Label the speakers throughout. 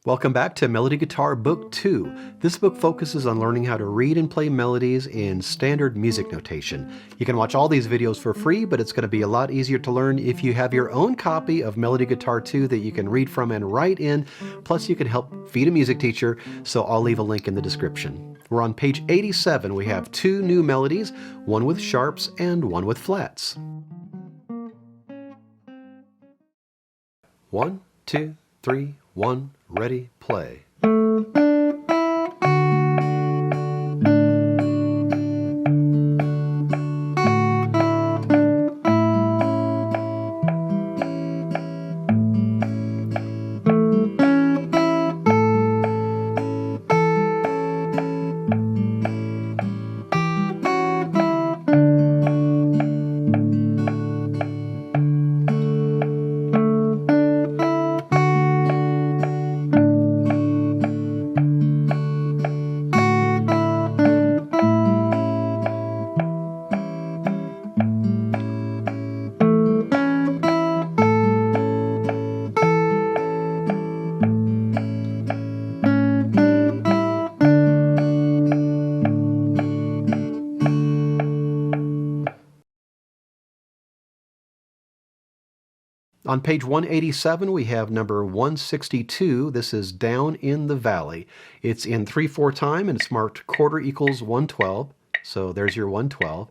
Speaker 1: Welcome back to Melody Guitar Book 2. This book focuses on learning how to read and play melodies in standard music notation. You can watch all these videos for free, but it's going to be a lot easier to learn if you have your own copy of Melody Guitar 2 that you can read from and write in. Plus you can help feed a music teacher, so I'll leave a link in the description. We're on page 87. We have two new melodies, one with sharps and one with flats. 1, 2, 3, 1, ready, play. On page 187, we have number 162. This is Down in the Valley. It's in 3/4 time, and it's marked quarter equals 112. So there's your 112.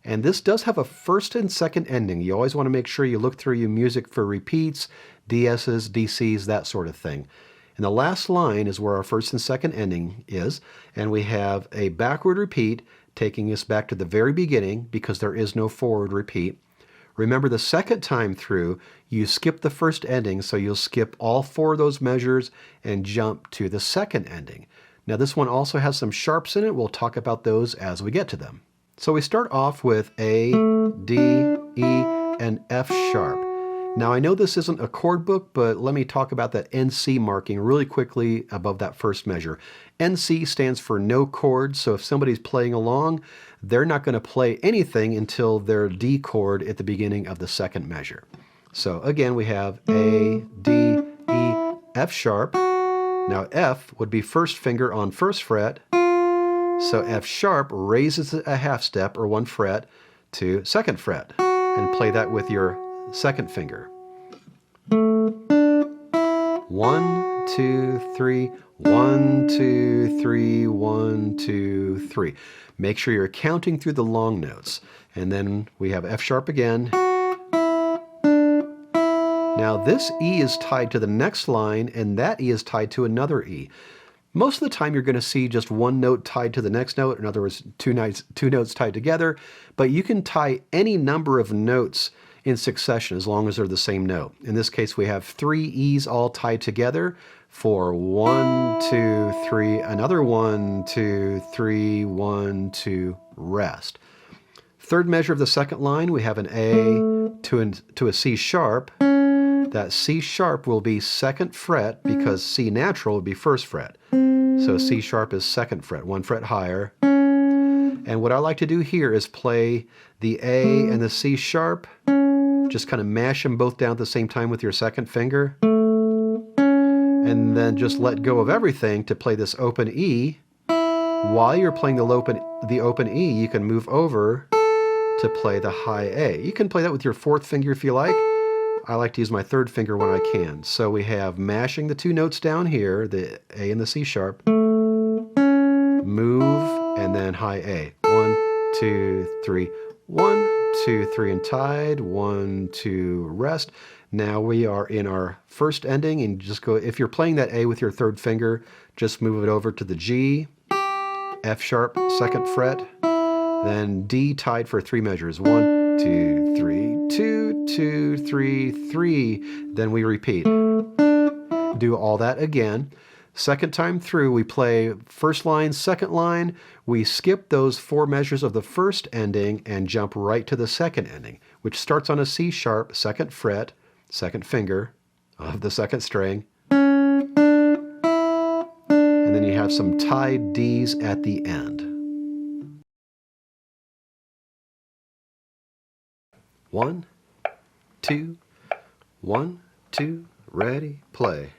Speaker 1: And this does have a first and second ending. You always want to make sure you look through your music for repeats, DSs, DCs, that sort of thing. And the last line is where our first and second ending is, and we have a backward repeat taking us back to the very beginning because there is no forward repeat. Remember, the second time through, you skip the first ending, so you'll skip all 4 of those measures and jump to the second ending. Now this one also has some sharps in it. We'll talk about those as we get to them. So we start off with A, D, E, and F sharp. Now I know this isn't a chord book, but let me talk about that NC marking really quickly above that first measure. NC stands for no chord, so if somebody's playing along, they're not going to play anything until their D chord at the beginning of the second measure. So again, we have A, D, E, F sharp. Now F would be first finger on first fret, so F sharp raises a half step or 1 fret to second fret, and play that with your second finger. 1, 2, 3, 1, 2, 3, 1, 2, 3. Make sure you're counting through the long notes. And then we have F sharp again. Now this E is tied to the next line, and that E is tied to another E. Most of the time you're going to see just one note tied to the next note, in other words, two notes tied together, but you can tie any number of notes in succession as long as they're the same note. In this case, we have 3 E's all tied together for 1, 2, 3, another 1, 2, 3, 1, 2, rest. Third measure of the second line, we have an A to a C sharp. That C sharp will be second fret because C natural would be first fret. So C sharp is second fret, 1 fret higher. And what I like to do here is play the A and the C sharp. Just kind of mash them both down at the same time with your second finger. And then just let go of everything to play this open E. While you're playing the open E, you can move over to play the high A. You can play that with your 4th finger if you like. I like to use my 3rd finger when I can. So we have mashing the 2 notes down here, the A and the C sharp. Move, and then high A. 1, 2, 3, 1, 2, 3, and tied. 1, 2, rest. Now we are in our first ending, and just go, if you're playing that A with your 3rd finger, just move it over to the G, F sharp, second fret, then D tied for 3 measures. 1, 2, 3, 2, 2, 3, 3. Then we repeat. Do all that again. Second time through, we play first line, second line. We skip those 4 measures of the first ending and jump right to the second ending, which starts on a C sharp, second fret, second finger of the second string. And then you have some tied Ds at the end. 1, 2, 1, 2, ready, play.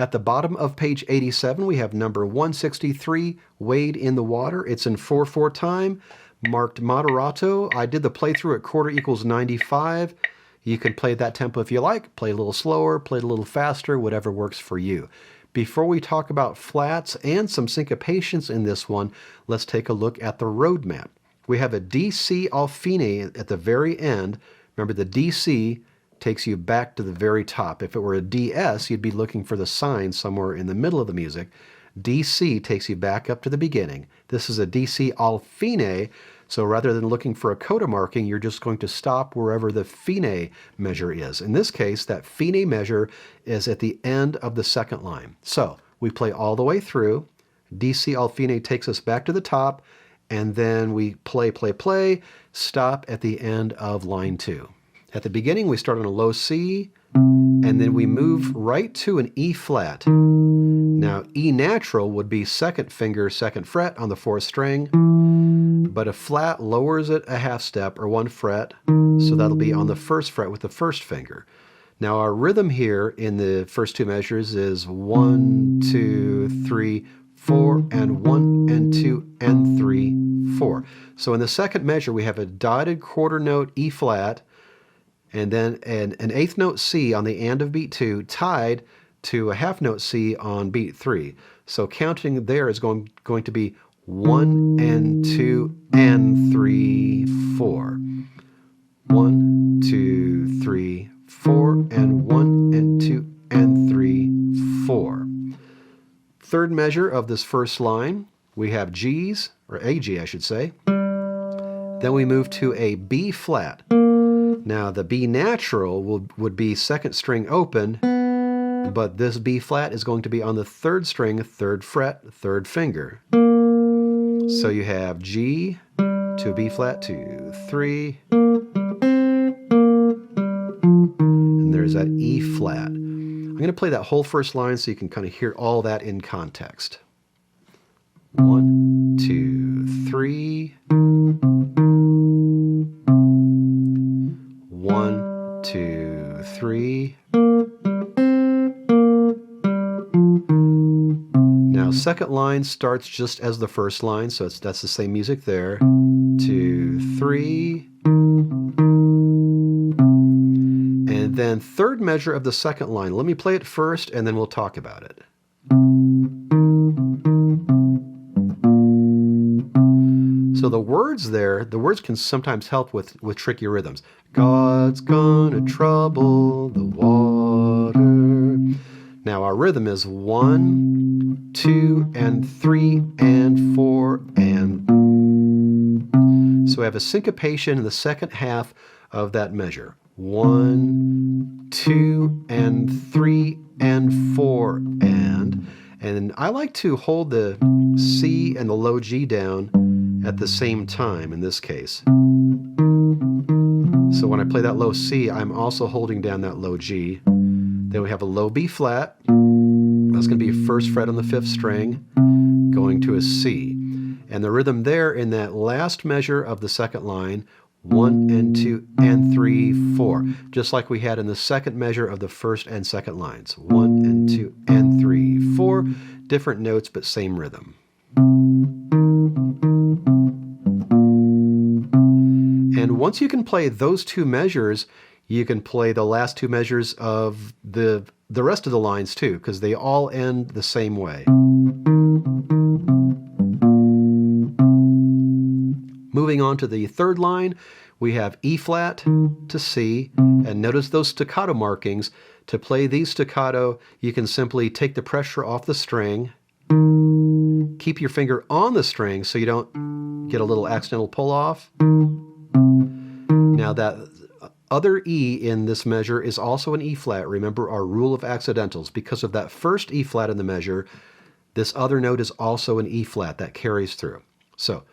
Speaker 1: At the bottom of page 87, we have number 163, Wade in the Water. It's in 4/4 time, marked moderato. I did the playthrough at quarter equals 95. You can play that tempo if you like, play a little slower, play it a little faster, whatever works for you. Before we talk about flats and some syncopations in this one, let's take a look at the roadmap. We have a DC al fine at the very end. Remember, the DC takes you back to the very top. If it were a DS, you'd be looking for the sign somewhere in the middle of the music. DC takes you back up to the beginning. This is a DC al fine, so rather than looking for a coda marking, you're just going to stop wherever the fine measure is. In this case, that fine measure is at the end of the second line. So we play all the way through. DC al fine takes us back to the top, and then we play, play, play, stop at the end of line 2. At the beginning, we start on a low C, and then we move right to an E flat. Now, E natural would be second finger, second fret on the 4th string, but a flat lowers it a half step or 1 fret, so that'll be on the 1st fret with the 1st finger. Now, our rhythm here in the first 2 measures is 1, 2, 3, 4, and 1, and 2, and 3, 4. So in the second measure, we have a dotted quarter note E flat, and then an 8th note C on the end of beat 2, tied to a half note C on beat 3. So counting there is going to be 1 and 2 and 3, 4. 1, 2, 3, 4, and 1 and 2 and 3, 4. Third measure of this first line, we have G's, or a G I should say. Then we move to a B flat. Now the B natural would be second string open, but this B flat is going to be on the 3rd string, 3rd fret, 3rd finger. So you have G to B flat, 2, 3, and there's that E flat. I'm going to play that whole first line so you can kind of hear all that in context. 1, 2, 3. 1, 2, 3. Now, second line starts just as the first line, so that's the same music there. 2, 3. And then third measure of the second line. Let me play it first, and then we'll talk about it. So the words there, the words can sometimes help with tricky rhythms. God's gonna trouble the water. Now our rhythm is 1, 2, and 3, and 4, and... So we have a syncopation in the second half of that measure. 1, 2, and 3, and 4, and I like to hold the C and the low G down at the same time in this case. So when I play that low C, I'm also holding down that low G. Then we have a low B flat. That's going to be 1st fret on the 5th string, going to a C. And the rhythm there in that last measure of the second line, 1 and 2 and 3, 4. Just like we had in the second measure of the first and second lines. 1 and 2 and 3, 4. Different notes, but same rhythm. And once you can play those 2 measures, you can play the last 2 measures of the rest of the lines too, because they all end the same way. Moving on to the third line, we have E flat to C, and notice those staccato markings. To play these staccato, you can simply take the pressure off the string, keep your finger on the string so you don't get a little accidental pull off. Now that other E in this measure is also an E flat. Remember our rule of accidentals. Because of that first E flat in the measure, this other note is also an E flat that carries through. So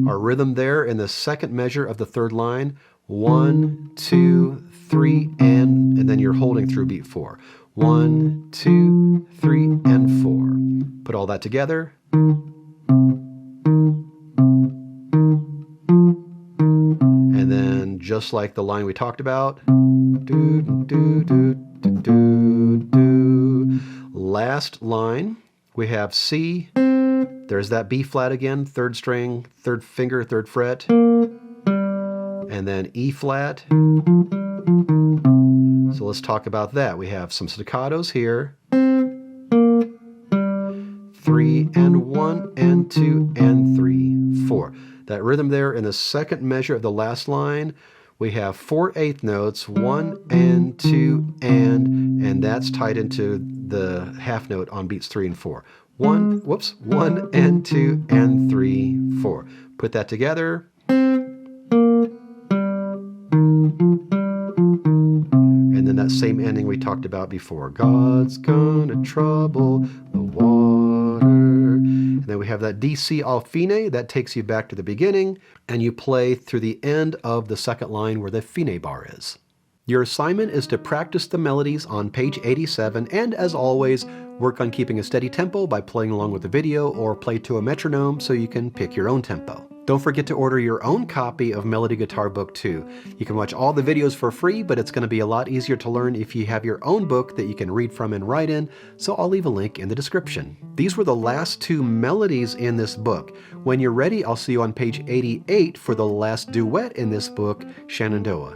Speaker 1: our rhythm there in the second measure of the third line, 1, 2, 3, and then you're holding through beat 4. 1, 2, 3, and 4. Put all that together. And then just like the line we talked about. Do, do, do, do, do, do. Last line, we have C. There's that B flat again, third string, third finger, third fret. And then E flat. So let's talk about that. We have some staccatos here. 3 and 1 and 2 and 3, 4. That rhythm there in the second measure of the last line, we have 4/8 notes, 1 and 2 and that's tied into the half note on beats 3 and 4. 1 and 2 and 3, 4. Put that together. And then that same ending we talked about before. God's gonna trouble the water. And then we have that DC all fine. That takes you back to the beginning. And you play through the end of the second line where the fine bar is. Your assignment is to practice the melodies on page 87. And as always, work on keeping a steady tempo by playing along with the video or play to a metronome so you can pick your own tempo. Don't forget to order your own copy of Melody Guitar Book 2. You can watch all the videos for free, but it's going to be a lot easier to learn if you have your own book that you can read from and write in, so I'll leave a link in the description. These were the last 2 melodies in this book. When you're ready, I'll see you on page 88 for the last duet in this book, Shenandoah.